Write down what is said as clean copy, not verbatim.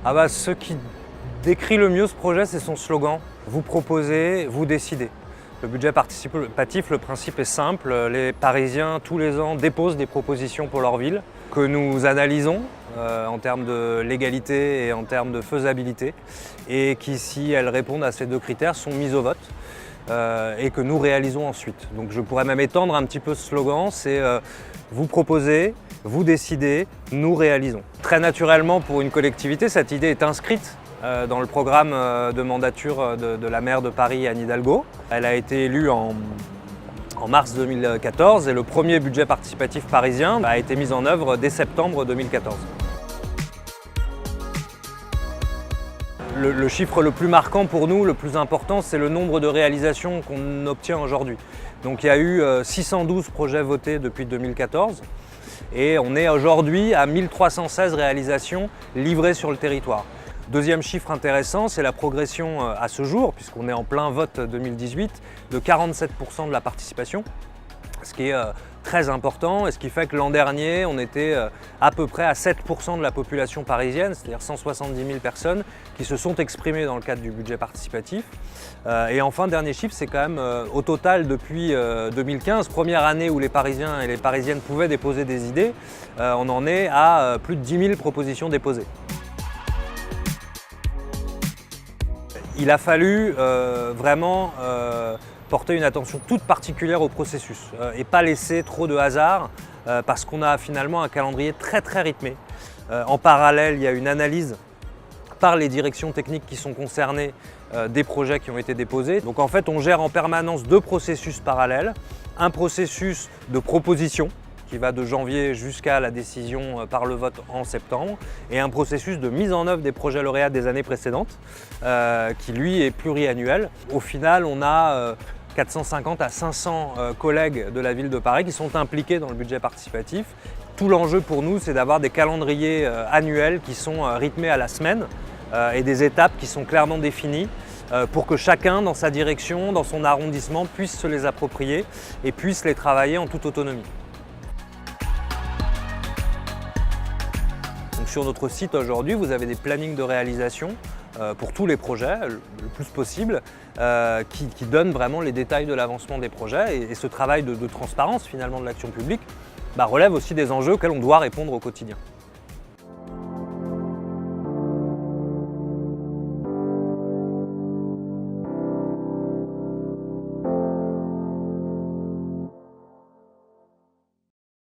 Ce qui décrit le mieux ce projet, c'est son slogan. Vous proposez, vous décidez. Le budget participatif, le principe est simple. Les Parisiens, tous les ans, déposent des propositions pour leur ville que nous analysons en termes de légalité et en termes de faisabilité et qui, si elles répondent à ces deux critères, sont mises au vote et que nous réalisons ensuite. Donc je pourrais même étendre un petit peu ce slogan, c'est vous proposez, vous décidez, nous réalisons. Très naturellement pour une collectivité, cette idée est inscrite dans le programme de mandature de la maire de Paris, Anne Hidalgo. Elle a été élue en mars 2014 et le premier budget participatif parisien a été mis en œuvre dès septembre 2014. Le chiffre le plus marquant pour nous, le plus important, c'est le nombre de réalisations qu'on obtient aujourd'hui. Donc il y a eu 612 projets votés depuis 2014 et on est aujourd'hui à 1316 réalisations livrées sur le territoire. Deuxième chiffre intéressant, c'est la progression à ce jour, puisqu'on est en plein vote 2018, de 47% de la participation, ce qui est très important et ce qui fait que l'an dernier, on était à peu près à 7% de la population parisienne, c'est-à-dire 170 000 personnes qui se sont exprimées dans le cadre du budget participatif. Et enfin, dernier chiffre, c'est quand même au total depuis 2015, première année où les Parisiens et les Parisiennes pouvaient déposer des idées, on en est à plus de 10 000 propositions déposées. Il a fallu vraiment porter une attention toute particulière au processus et pas laisser trop de hasard parce qu'on a finalement un calendrier très rythmé. En parallèle, il y a une analyse par les directions techniques qui sont concernées des projets qui ont été déposés. Donc en fait, on gère en permanence deux processus parallèles. Un processus de proposition qui va de janvier jusqu'à la décision par le vote en septembre, et un processus de mise en œuvre des projets lauréats des années précédentes, qui lui est pluriannuel. Au final, on a 450 à 500 collègues de la ville de Paris qui sont impliqués dans le budget participatif. Tout l'enjeu pour nous, c'est d'avoir des calendriers annuels qui sont rythmés à la semaine et des étapes qui sont clairement définies pour que chacun, dans sa direction, dans son arrondissement, puisse se les approprier et puisse les travailler en toute autonomie. Donc sur notre site aujourd'hui, vous avez des plannings de réalisation pour tous les projets, le plus possible, qui donnent vraiment les détails de l'avancement des projets. Et ce travail de transparence finalement de l'action publique relève aussi des enjeux auxquels on doit répondre au quotidien.